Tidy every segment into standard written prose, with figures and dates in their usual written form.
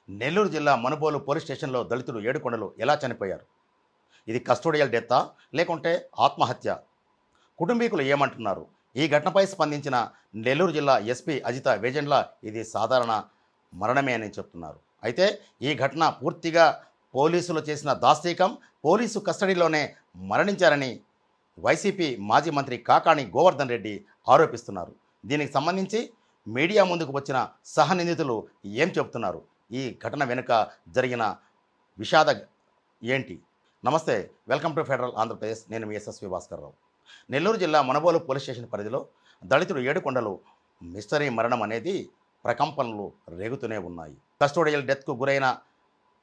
నెల్లూరు జిల్లా మనుబోలు పోలీస్ స్టేషన్లో దళితుడు ఏడుకొండలు ఎలా చనిపోయారు? ఇది కస్టోడియల్ డెత్తా లేకుంటే ఆత్మహత్య? కుటుంబీకులు ఏమంటున్నారు? ఈ ఘటనపై స్పందించిన నెల్లూరు జిల్లా ఎస్పీ అజిత వేజెండ్ల ఇది సాధారణ మరణమే అని చెప్తున్నారు. అయితే ఈ ఘటన పూర్తిగా పోలీసులు చేసిన దాష్టీకం, పోలీసు కస్టడీలోనే మరణించారని వైసీపీ మాజీ మంత్రి కాకాణి గోవర్ధన్ రెడ్డి ఆరోపిస్తున్నారు. దీనికి సంబంధించి మీడియా ముందుకు వచ్చిన సహనిందితులు ఏం చెబుతున్నారు? ఈ ఘటన వెనుక జరిగిన విషాద ఏంటి? నమస్తే, వెల్కమ్ టు ఫెడరల్ ఆంధ్రప్రదేశ్. నేను మీ ఎస్ఎస్వి భాస్కర్రావు. నెల్లూరు జిల్లా మనుబోలు పోలీస్ స్టేషన్ పరిధిలో దళితుడు ఏడుకొండలు మిస్టరీ మరణం అనేది ప్రకంపనలు రేగుతూనే ఉన్నాయి. కస్టోడియల్ డెత్కు గురైన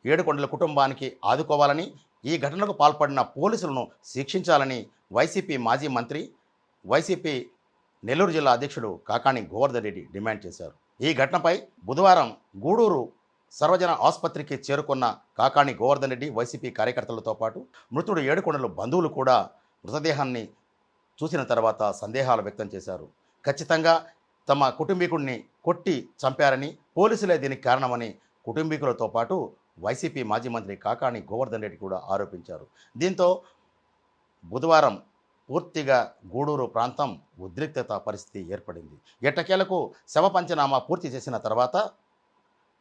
ఏడుకొండల కుటుంబానికి ఆదుకోవాలని, ఈ ఘటనకు పాల్పడిన పోలీసులను శిక్షించాలని వైసీపీ మాజీ మంత్రి, వైసీపీ నెల్లూరు జిల్లా అధ్యక్షుడు కాకాణి గోవర్ధన్ రెడ్డి డిమాండ్ చేశారు. ఈ ఘటనపై బుధవారం గూడూరు సర్వజన ఆసుపత్రికి చేరుకున్న కాకాణి గోవర్ధన్ రెడ్డి వైసీపీ కార్యకర్తలతో పాటు మృతుడు ఏడుకొండలు బంధువులు కూడా మృతదేహాన్ని చూసిన తర్వాత సందేహాలు వ్యక్తం చేశారు. ఖచ్చితంగా తమ కుటుంబీకుడిని కొట్టి చంపారని, పోలీసులే దీనికి కారణమని కుటుంబీకులతో పాటు వైసీపీ మాజీ మంత్రి కాకాణి గోవర్ధన్ రెడ్డి కూడా ఆరోపించారు. దీంతో బుధవారం పూర్తిగా గూడూరు ప్రాంతం ఉద్రిక్తత పరిస్థితి ఏర్పడింది. ఎట్టకేలకు శవ పంచనామా పూర్తి చేసిన తర్వాత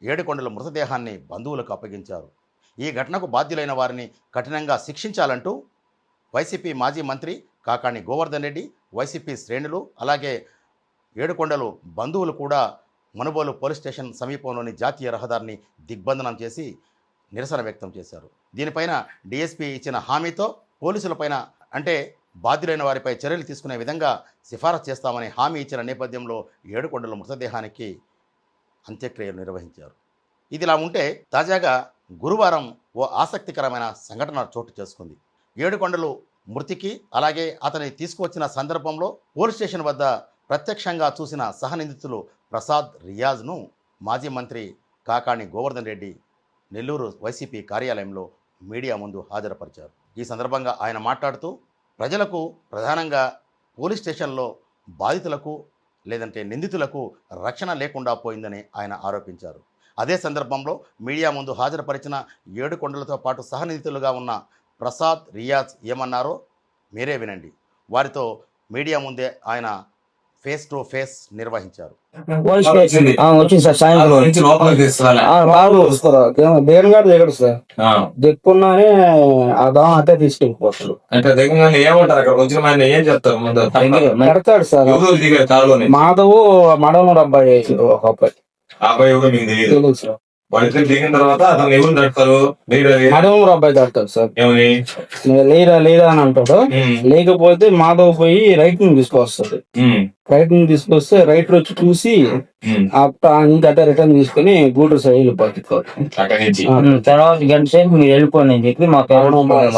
ఏడుకొండల మృతదేహాన్ని బంధువులకు అప్పగించారు. ఈ ఘటనకు బాధ్యులైన వారిని కఠినంగా శిక్షించాలంటూ వైసీపీ మాజీ మంత్రి కాకాణి గోవర్ధన్ రెడ్డి, వైసీపీ శ్రేణులు, అలాగే ఏడుకొండలు బంధువులు కూడా మనుబోలు పోలీస్ స్టేషన్ సమీపంలోని జాతీయ రహదారిని దిగ్బంధనం చేసి నిరసన వ్యక్తం చేశారు. దీనిపైన డీఎస్పీ ఇచ్చిన హామీతో పోలీసులపైన, అంటే బాధ్యులైన వారిపై చర్యలు తీసుకునే విధంగా సిఫారసు చేస్తామని హామీ ఇచ్చిన నేపథ్యంలో ఏడుకొండల మృతదేహానికి అంత్యక్రియలు నిర్వహించారు. ఇదిలా ఉంటే తాజాగా గురువారం ఓ ఆసక్తికరమైన సంఘటన చోటు చేసుకుంది. ఏడుకొండలు మృతికి, అలాగే అతని తీసుకువచ్చిన సందర్భంలో పోలీస్ స్టేషన్ వద్ద ప్రత్యక్షంగా చూసిన సహనిందితులు ప్రసాద్, రియాజ్ను మాజీ మంత్రి కాకాణి గోవర్ధన్ రెడ్డి నెల్లూరు వైసీపీ కార్యాలయంలో మీడియా ముందు హాజరుపరిచారు. ఈ సందర్భంగా ఆయన మాట్లాడుతూ, ప్రజలకు, ప్రధానంగా పోలీస్ స్టేషన్లో బాధితులకు లేదంటే నిందితులకు రక్షణ లేకుండా పోయిందని ఆయన ఆరోపించారు. అదే సందర్భంలో మీడియా ముందు హాజరుపరిచిన ఏడుకొండలతో పాటు సహనిందితులుగా ఉన్న ప్రసాద్, రియాజ్ ఏమన్నారో మీరే వినండి. వారితో మీడియా ముందే ఆయన ఫేస్ టు ఫేస్ నిర్వహించారు. వచ్చింది సార్ సాయంత్రం దేనిగాడు దిగడు సార్, దిక్కున్నానే ఆ దోమ అంతే తీసుకెళ్ళిపోతాడు. అంటే దగ్గర ఏమంటారు, అక్కడ వచ్చిన ఏం చెప్తారు? పెడతాడు సార్. మాధవ్ మడవనూరు అబ్బాయి, ఒక అబ్బాయి తెలియదు సార్. వాళ్ళిద్దరు దిగిన తర్వాత అతను ఎవరు తడతారు? మడవనూరు అబ్బాయి తడతాడు సార్. ఏమని లేరా అని అంటాడు. లేకపోతే మాధవ్ పోయి రైట్ ని తీసుకొస్తాడు. రైట్ ని తీసుకొస్తే రైటర్ వచ్చి చూసి ఇంకా రిటర్న్ తీసుకుని గూడూరు సైడ్ వెళ్ళిపోతుంది. తర్వాత గంట సేపు మీరు వెళ్ళిపోండి అని చెప్పి మాకు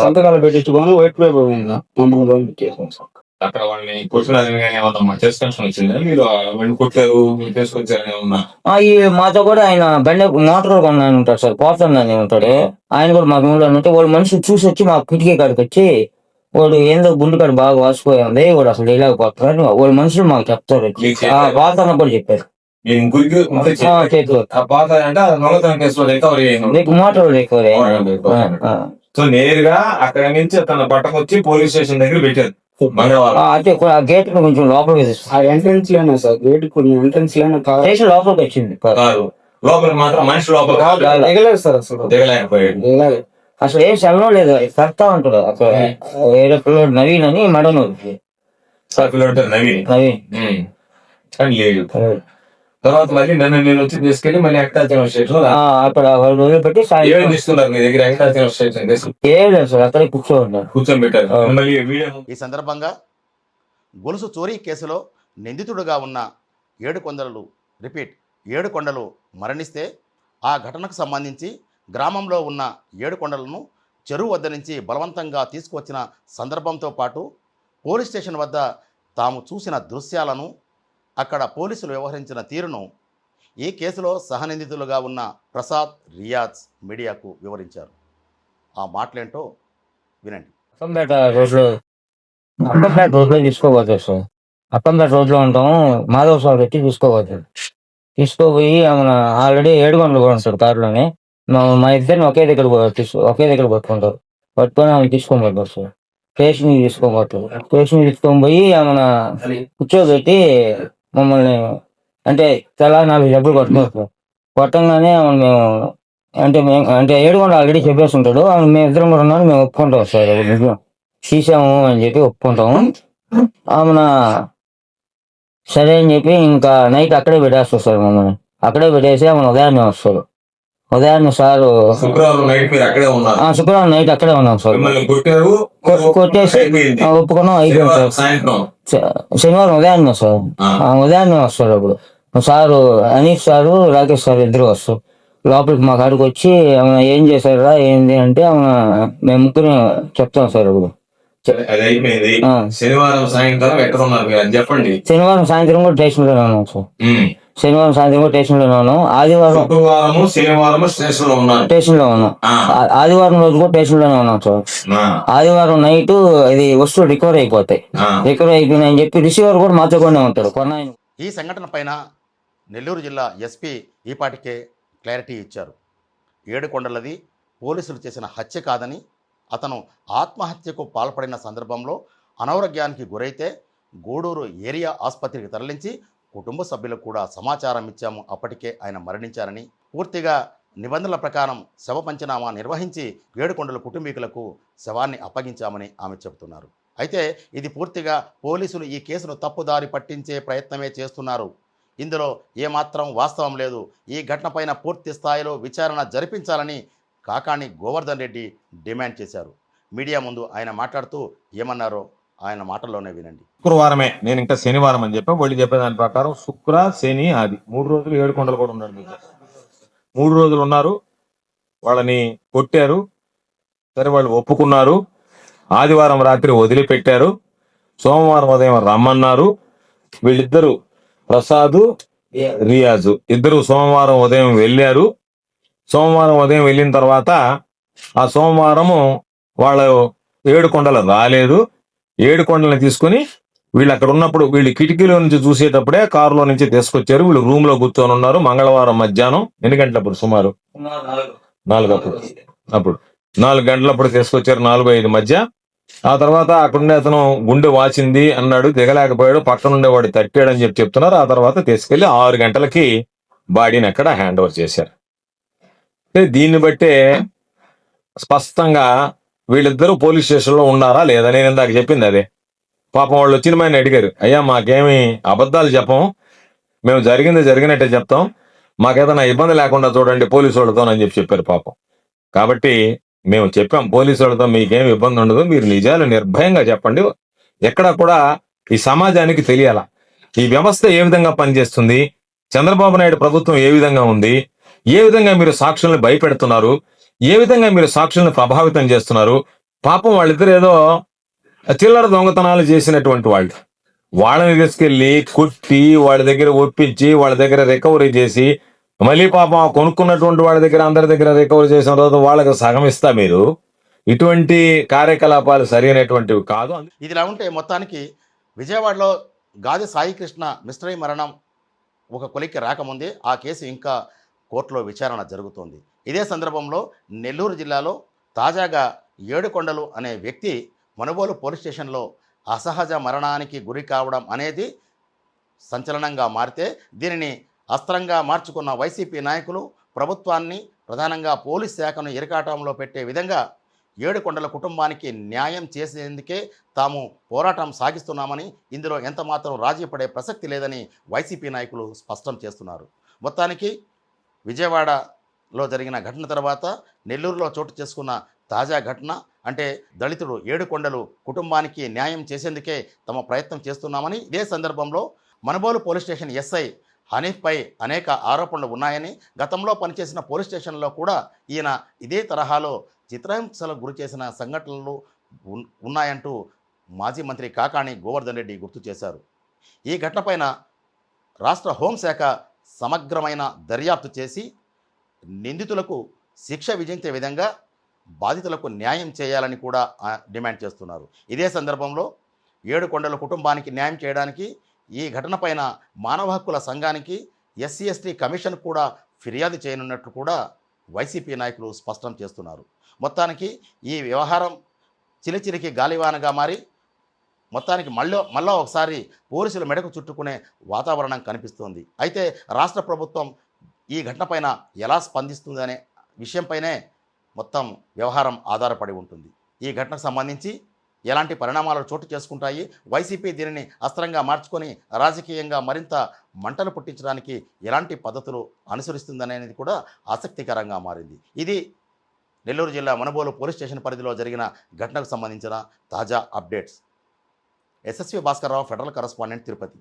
సంతకాలు పెట్టించుకొని వైట్ పేపర్ మమ్మల్ని పంపించేసాం సార్. అక్కడ వాళ్ళని మాతో కూడా ఆయన బండి మోటార్ కొన్నాను ఉంటాడు సార్, పోతుందని ఉంటాడు. ఆయన కూడా మాకు ఉంటే వాళ్ళు మనుషులు చూసి వచ్చి మా కిటికీ కాడికి వచ్చి, వాడు ఏందో గుండు కాడ బాగా వాసిపోయింది, వాడు అసలు వెళ్ళకపోతారు వాళ్ళ మనుషులు మాకు చెప్తారు. పోతాన కూడా చెప్పారు. Motor recovery. సో నేరుగా అక్కడ నుంచి తన పట్టకొచ్చి పోలీస్ స్టేషన్ దగ్గర పెట్టారు. అంటే గేట్ కొంచెం లోపలికి ఎంట్రెన్స్ లోనే సార్, గేట్ కొంచెం ఎంట్రెన్స్ లోనే స్టేషన్ లోపలికి వచ్చింది. లోపల మాత్రం మనిషి లోపల దిగలేదు సార్, అసలు దిగలేకపోయాడు. అసలు ఏం సెలవు లేదు, కడతా ఉంటాడు. అక్కడ ఏదో పిల్లడు నవీన్ అని మడనూరు నవీన్ తర్వాత మళ్ళీ నేను వచ్చి తీసుకెళ్లి మళ్ళీ వెంకటాచలం స్టేషన్ అక్కడ వదిలిపెట్టి తీసుకున్నారు మీ దగ్గర. వెంకటాచలం స్టేషన్ ఏం లేదు సార్, అక్కడే కూర్చోబెట్టారు. ఈ సందర్భంగా గొలుసు చోరీ కేసులో నిందితుడుగా ఉన్న ఏడుకొండలు మరణిస్తే ఆ ఘటనకు సంబంధించి గ్రామంలో ఉన్న ఏడుకొండలను చెరువు వద్ద నుంచి బలవంతంగా తీసుకువచ్చిన సందర్భంతో పాటు పోలీస్ స్టేషన్ వద్ద తాము చూసిన దృశ్యాలను, అక్కడ పోలీసులు వ్యవహరించిన తీరును ఈ కేసులో సహనిందితులుగా ఉన్న ప్రసాద్, రియాజ్ మీడియాకు వివరించారు. ఆ మాటలేంటో వినండి. అప్పంపేట రోడ్లో తీసుకోవచ్చు సార్. అప్పంపేట రోడ్లో ఉంటాము, మాధవ్ సార్ పెట్టి తీసుకోవచ్చు. తీసుకోపోయి మన ఆల్రెడీ 7 గంటలు కూడా ఉంటాడు కారులోనే. మా ఇద్దరిని ఒకే దగ్గర పట్టుకుంటారు. పట్టుకొని ఆమెను తీసుకొని పోతారు సార్. స్టేషన్కి తీసుకొని పోయి ఆమెను కూర్చోబెట్టి మమ్మల్ని అంటే తలా 4 డబ్బులు కొట్టుకున్నారు సార్. కొట్టంగానే ఆమెను మేము అంటే 7 గంటలు ఆల్రెడీ చెప్పేసి ఉంటాడు. ఆమెను మేము ఇద్దరం కూడా ఉన్నాను, మేము ఒప్పుకుంటాం సార్. నిజం తీసాము అని చెప్పి ఒప్పుకుంటాము. ఆమెన సరే అని చెప్పి ఇంకా నైట్ అక్కడే పెట్టేస్తారు సార్. మమ్మల్ని అక్కడే పెట్టేసి ఆమెను ఉదయాన్నే సారు శుక్రవారం నైట్ మీరు అక్కడే ఉన్నారు, శుక్రవారం నైట్ అక్కడే ఉన్నాం సార్. మిమ్మల్ని కొట్టారు, కొట్టేసి అయిపోయింది. ఒప్పుకున్నాం, అయిపోయింది శనివారం సార్. సాయంత్రం శనివారం ఉదయాన్నే సార్. ఉదయాన్నే వస్తారు. అప్పుడు సారు అనీఫ్ సారు, రాకేష్ సార్ ఇద్దరు వస్తారు లోపలికి. మా కాడికి వచ్చి ఆమె ఏం చేశారా ఏంది అంటే మేము ముగ్గురు చెప్తాం సార్. ఇప్పుడు అది అయిపోయింది. శనివారం సాయంత్రం ఎక్కడ ఉన్నారు మీరు అది చెప్పండి. శనివారం సాయంత్రం కూడా స్టేషన్లోనే ఉన్నాం సార్. శనివారం సాయంత్రం కూడా స్టేషన్లోనే ఉన్నాం. ఆదివారం శుక్రవారం శనివారం స్టేషన్ లో ఉన్నారు. స్టేషన్లో ఉన్నాం. ఆదివారం రోజు కూడా స్టేషన్లోనే ఉన్నాం సార్. ఆదివారం నైట్ ఇది వస్తువులు రికవర్ అయిపోతాయి. రికవర్ అయిపోయినాయని చెప్పి రిసీవర్ కూడా మాతో కూడా ఉంటాడు. ఈ సంఘటన పైన నెల్లూరు జిల్లా ఎస్పీ ఈపాటికే క్లారిటీ ఇచ్చారు. ఏడుకొండలది పోలీసులు చేసిన హత్య కాదని, అతను ఆత్మహత్యకు పాల్పడిన సందర్భంలో అనారోగ్యానికి గురైతే గూడూరు ఏరియా ఆసుపత్రికి తరలించి కుటుంబ సభ్యులకు కూడా సమాచారం ఇచ్చాము. అప్పటికే ఆయన మరణించారని, పూర్తిగా నిబంధనల ప్రకారం శవ పంచనామా నిర్వహించి ఏడుకొండల కుటుంబీకులకు శవాన్ని అప్పగించామని ఆమె చెబుతున్నారు. అయితే ఇది పూర్తిగా పోలీసులు ఈ కేసును తప్పుదారి పట్టించే ప్రయత్నమే చేస్తున్నారు. ఇందులో ఏమాత్రం వాస్తవం లేదు. ఈ ఘటనపైన పూర్తి స్థాయిలో విచారణ జరిపించాలని కాకాణి గోవర్ధన్ రెడ్డి డిమాండ్ చేశారు. మీడియా ముందు ఆయన మాట్లాడుతూ ఏమన్నారో ఆయన మాటల్లోనే వినండి. శుక్రవారమే, నేను ఇంకా శనివారం అని చెప్పి వాళ్ళు చెప్పే దాని ప్రకారం శుక్ర శని ఆది 3 రోజులు ఏడుకొండలు కూడా ఉన్నాడు. మీకు 3 రోజులు ఉన్నారు. వాళ్ళని కొట్టారు, సరే వాళ్ళు ఒప్పుకున్నారు. ఆదివారం రాత్రి వదిలిపెట్టారు. సోమవారం ఉదయం రమ్మన్నారు. వీళ్ళిద్దరు ప్రసాద్ రియాజు ఇద్దరు సోమవారం ఉదయం వెళ్ళారు. సోమవారం ఉదయం వెళ్ళిన తర్వాత ఆ సోమవారము వాళ్ళు ఏడుకొండలు రాలేదు. ఏడుకొండలని తీసుకుని వీళ్ళు అక్కడ ఉన్నప్పుడు వీళ్ళు కిటికీలో నుంచి చూసేటప్పుడే కారులో నుంచి తీసుకొచ్చారు. వీళ్ళు రూమ్ లో కూర్చొని ఉన్నారు. మంగళవారం మధ్యాహ్నం ఎన్ని గంటలప్పుడు? సుమారు 4 గంటలప్పుడు తీసుకొచ్చారు, 4-5 మధ్య. ఆ తర్వాత అక్కడుండే అతను గుండె వాచింది అన్నాడు, దిగలేకపోయాడు, పక్కనుండే వాడు తట్టాడని చెప్పి చెప్తున్నారు. ఆ తర్వాత తీసుకెళ్లి 6 గంటలకి బాడీని అక్కడ హ్యాండ్ ఓవర్ చేశారు. దీన్ని బట్టే స్పష్టంగా వీళ్ళిద్దరూ పోలీస్ స్టేషన్ లో ఉన్నారా లేదా? నేను ఇందాక చెప్పింది అదే. పాపం వాళ్ళు వచ్చిన ఆయన అడిగారు, అయ్యా మాకేమి అబద్ధాలు చెప్పం, మేము జరిగినట్టే చెప్తాం, మాకేదైనా ఇబ్బంది లేకుండా చూడండి పోలీసు వాళ్ళతో అని చెప్పారు పాపం. కాబట్టి మేము చెప్పాం పోలీసు వాళ్ళతో మీకేం ఇబ్బంది ఉండదు, మీరు నిజాలు నిర్భయంగా చెప్పండి. ఎక్కడ కూడా ఈ సమాజానికి తెలియాల ఈ వ్యవస్థ ఏ విధంగా పనిచేస్తుంది, చంద్రబాబు నాయుడు ప్రభుత్వం ఏ విధంగా ఉంది, ఏ విధంగా మీరు సాక్షుల్ని భయపెడుతున్నారు, ఏ విధంగా మీరు సాక్షుల్ని ప్రభావితం చేస్తున్నారు. పాపం వాళ్ళిద్దరు ఏదో చిల్లర దొంగతనాలు చేసినటువంటి వాళ్ళని తీసుకెళ్లి కొట్టి వాళ్ళ దగ్గర ఒప్పించి వాళ్ళ దగ్గర రికవరీ చేసి మళ్ళీ పాపం కొనుక్కున్నటువంటి వాళ్ళ దగ్గర అందరి దగ్గర రికవరీ చేసిన తర్వాత వాళ్ళకి సగం ఇస్తా మీరు. ఇటువంటి కార్యకలాపాలు సరైనటువంటివి కాదు. ఇదిలా ఉంటే మొత్తానికి విజయవాడలో గాది సాయికృష్ణ మిస్టరీ మరణం ఒక కొలిక్కి రాకముందే ఆ కేసు ఇంకా కోర్టులో విచారణ జరుగుతోంది. ఇదే సందర్భంలో నెల్లూరు జిల్లాలో తాజాగా ఏడుకొండలు అనే వ్యక్తి మనుబోలు పోలీస్ స్టేషన్లో అసహజ మరణానికి గురి కావడం అనేది సంచలనంగా మారితే, దీనిని అస్త్రంగా మార్చుకున్న వైసీపీ నాయకులు ప్రభుత్వాన్ని, ప్రధానంగా పోలీస్ శాఖను ఇరకాటంలో పెట్టే విధంగా ఏడుకొండల కుటుంబానికి న్యాయం చేసేందుకే తాము పోరాటం సాగిస్తున్నామని, ఇందులో ఎంతమాత్రం రాజీ పడే ప్రసక్తి లేదని వైసీపీ నాయకులు స్పష్టం చేస్తున్నారు. మొత్తానికి విజయవాడలో జరిగిన ఘటన తర్వాత నెల్లూరులో చోటు చేసుకున్న తాజా ఘటన అంటే దళితుడు ఏడుకొండలు కుటుంబానికి న్యాయం చేసేందుకే తమ ప్రయత్నం చేస్తున్నామని, ఇదే సందర్భంలో మనుబోలు పోలీస్ స్టేషన్ ఎస్ఐ హనీఫ్పై అనేక ఆరోపణలు ఉన్నాయని, గతంలో పనిచేసిన పోలీస్ స్టేషన్లో కూడా ఈయన ఇదే తరహాలో చిత్రహింసలకు గురి చేసిన సంఘటనలు ఉన్నాయంటూ మాజీ మంత్రి కాకాణి గోవర్ధన్ రెడ్డి గుర్తు చేశారు. ఈ ఘటనపైన రాష్ట్ర హోంశాఖ సమగ్రమైన దర్యాప్తు చేసి నిందితులకు శిక్ష విధించే విధంగా బాధితులకు న్యాయం చేయాలని కూడా డిమాండ్ చేస్తున్నారు. ఇదే సందర్భంలో ఏడుకొండల కుటుంబానికి న్యాయం చేయడానికి ఈ ఘటనపైన మానవ హక్కుల సంఘానికి ఎస్సీ ఎస్టీ కమిషన్ కూడా ఫిర్యాదు చేయనున్నట్లు కూడా వైసీపీ నాయకులు స్పష్టం చేస్తున్నారు. మొత్తానికి ఈ వ్యవహారం చిలిచిలికి గాలివానగా మారి మొత్తానికి మళ్ళా ఒకసారి పోలీసుల మెడకు చుట్టుకునే వాతావరణం కనిపిస్తోంది. అయితే రాష్ట్ర ప్రభుత్వం ఈ ఘటనపైన ఎలా స్పందిస్తుందనే విషయంపైనే మొత్తం వ్యవహారం ఆధారపడి ఉంటుంది. ఈ ఘటనకు సంబంధించి ఎలాంటి పరిణామాలు చోటు చేసుకుంటాయి, వైసీపీ దీనిని అస్త్రంగా మార్చుకొని రాజకీయంగా మరింత మంటలు పుట్టించడానికి ఎలాంటి పద్ధతులు అనుసరిస్తుందనేది కూడా ఆసక్తికరంగా మారింది. ఇది నెల్లూరు జిల్లా మనుబోలు పోలీస్ స్టేషన్ పరిధిలో జరిగిన ఘటనకు సంబంధించిన తాజా updates. SSV Bhaskarrao, federal correspondent, Tirupati.